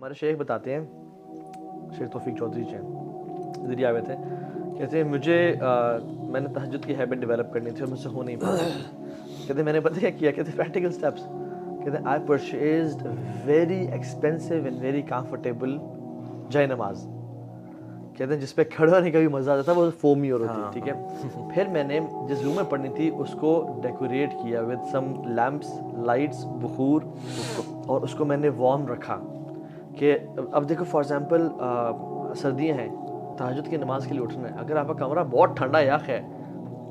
हमारे शेख बताते हैं, शेख तौफीक चौधरी जी दिल्ली आए थे, कहते हैं मुझे मैंने तहज्जुद की हैबिट डेवलप करनी थी और मुझसे हो नहीं पाया। कहते मैंने पता क्या किया, कहते प्रैक्टिकल स्टेप्स, कहते I purchased very expensive and very comfortable जय नमाज, कहते हैं जिस पे खड़े होने का भी मज़ा आता था, वो फोमी और होती, ठीक है। फिर मैंने जिस रूम में पढ़नी थी उसको डेकोरेट किया विद सम लैम्प्स, लाइट्स, बुखूर, और उसको मैंने वार्म रखा कि अब देखो फॉर एग्जांपल सर्दियां हैं, तहज्जुद की नमाज के लिए उठना है, अगर आपका कमरा बहुत ठंडा याक है,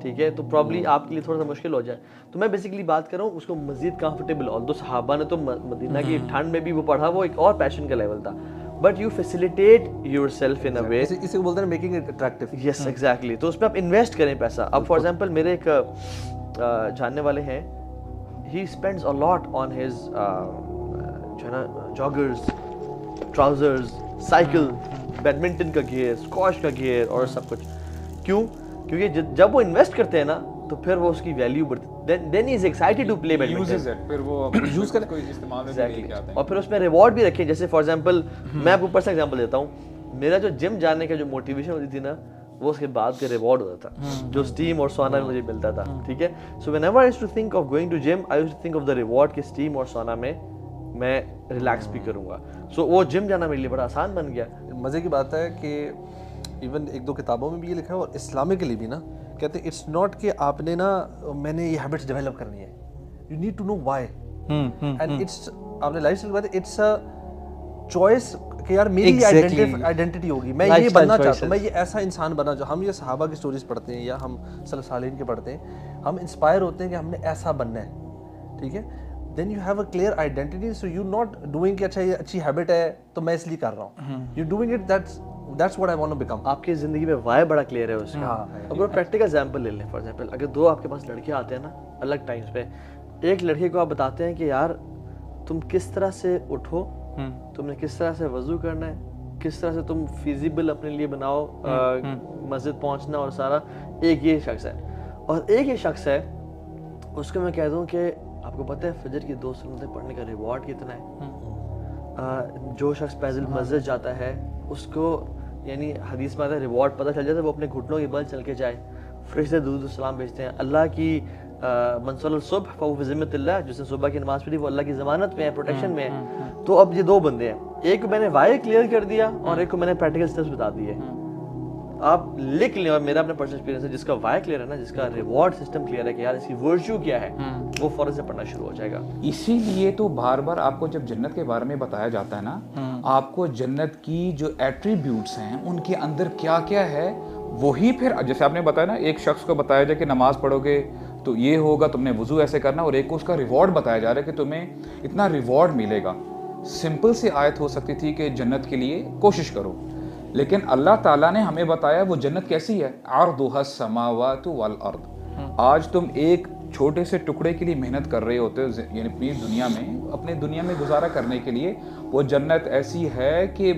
ठीक है, तो प्रॉब्ली आपके लिए थोड़ा सा मुश्किल हो जाए। तो मैं बेसिकली बात कर रहा हूँ उसको मज़ीद कंफर्टेबल, और दो सहाबा ने तो मदीना की ठंड में भी वो पढ़ा, वो एक और पैशन का लेवल था, but you facilitate yourself in a way, इसे बोलते हैं making it attractive. Yes exactly. तो उसमें आप इन्वेस्ट करें पैसा। अब फॉर एग्जांपल मेरे एक जानने वाले हैं, he spends a lot on his जो है ना जॉगर्स, ट्राउजर्स, साइकिल, बैडमिंटन का गियर, स्क्वॉश का गियर और सब कुछ। क्यों? क्योंकि जब वो इन्वेस्ट करते हैं ना तो फिर वो उसकी वैल्यू बढ़ती, then he is excited to play badminton, फिर वो यूज करने कोई इस्तेमाल में लेके आते हैं। और फिर उसमें रिवॉर्ड भी रखें। जैसे फॉर एग्जांपल मैं आपको पर्सनल एग्जांपल देता हूँ, मेरा जो जिम जाने का जो मोटिवेशन होती थी ना, वो उसके बाद का रिवॉर्ड होता था, जो स्टीम और सोना में मुझे मिलता था, ठीक है। So whenever I used to think of going to gym, I used to think of the reward कि स्टीम और सोना में मैं रिलैक्स भी करूंगा। सो वो जिम जाना मेरे लिए बड़ा आसान बन गया। मज़े की बात है कि इवन एक दो किताबों में भी ये लिखा है और इस्लामिकली भी ना कहते हैं इट्स नॉट कि आपने ना मैंने ये हैबिट्स डेवलप करनी है, you need to know why, and it's आपने लाइफस्टाइल की बात है, इट्स अ चॉइस कि यार मेरी आइडेंटिटी होगी, मैं ये बनना चाहता हूँ, मैं ये ऐसा इंसान बना जो हम ये सहाबा की स्टोरीज पढ़ते हैं या हम सल्लल्लाहु अलैहि वसल्लम के पढ़ते हैं, हम इंस्पायर होते हैं कि हमने ऐसा बनना है, ठीक है। Then you have a clear identity, so you not doing कि अच्छा ये अच्छी हैबिट है तो मैं इसलिए कर रहा हूँ, you doing it that's what I want to become. आपकी जिंदगी में वाई बड़ा क्लियर है उसका। अब वो प्रैक्टिकल एग्जांपल ले लें। फॉर एग्जांपल अगर दो आपके पास लड़के आते हैं ना अलग टाइम्स पे, एक लड़के को आप बताते हैं कि यार तुम किस तरह से उठो, तुमने किस तरह से वजू करना है, किस तरह से तुम फिजिबल अपने लिए बनाओ, मस्जिद पहुंचना और सारा, एक ये शख्स है। और एक ये शख्स है उसको मैं कह दूं कि आपको पता है फजर की 2 सुन्नतें पढ़ने का रिवॉर्ड कितना है। जो शख्स पैदल मस्जिद जाता है उसको यानी हदीस में आता है रिवॉर्ड पता चल जाता है, वो अपने घुटनों के बल चल के जाए, फरिश्ते दुरूद सलाम भेजते हैं। अल्लाह की मनसल सुबह फ़हु फ़ी ज़िम्मतिल्लाह, जिसने सुबह की नमाज पढ़ी वो अल्लाह की ज़मानत में है, प्रोटेक्शन में है। तो अब ये दो बंदे हैं, एक को मैंने वाई क्लियर कर दिया और एक को मैंने प्रैक्टिकल स्टेप्स बता दिए। आप लिख लें, और मेरा अपना पर्सनल एक्सपीरियंस है, जिसका वाई क्लियर है ना, जिसका रिवॉर्ड सिस्टम क्लियर है कि यार इसकी वर्च्यू क्या है, वो फौरन से पढ़ना शुरू हो जाएगा। इसीलिए तो बार बार आपको जब जन्नत के बारे में बताया जाता है ना, आपको जन्नत की जो एट्रीब्यूट्स हैं उनके अंदर क्या क्या है, वही फिर जैसे आपने बताया ना, एक शख्स को बताया जाए कि नमाज पढ़ोगे तो ये होगा, तुमने वुजू ऐसे करना, और एक को उसका रिवॉर्ड बताया जा रहा है कि तुम्हें इतना रिवॉर्ड मिलेगा। सिंपल सी आयत हो सकती थी कि जन्नत के लिए कोशिश करो, लेकिन अल्लाह ताला ने हमें बताया वो जन्नत कैसी है, अर्दुहस समावातु वल अर्द। आज तुम एक छोटे से टुकड़े के लिए मेहनत कर रहे होते हो, यानी अपने दुनिया में गुजारा करने के लिए, वो जन्नत ऐसी है कि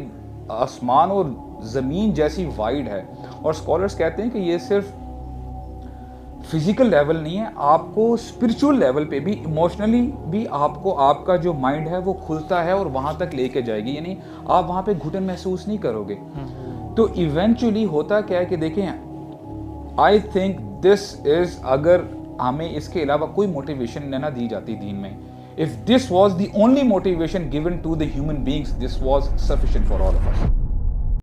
आसमान और ज़मीन जैसी वाइड है। और स्कॉलर्स कहते हैं कि ये सिर्फ फिजिकल लेवल नहीं है, आपको स्पिरिचुअल लेवल पे भी, इमोशनली भी आपको आपका जो माइंड है वो खुलता है और वहाँ तक लेके जाएगी, यानी आप वहाँ पे घुटन महसूस नहीं करोगे। तो इवेंचुअली होता क्या है कि देखें, आई थिंक दिस इज, अगर हमें इसके अलावा कोई मोटिवेशन ना दी जाती दीन में, if this was the only motivation given to the human beings, this was sufficient for all of us.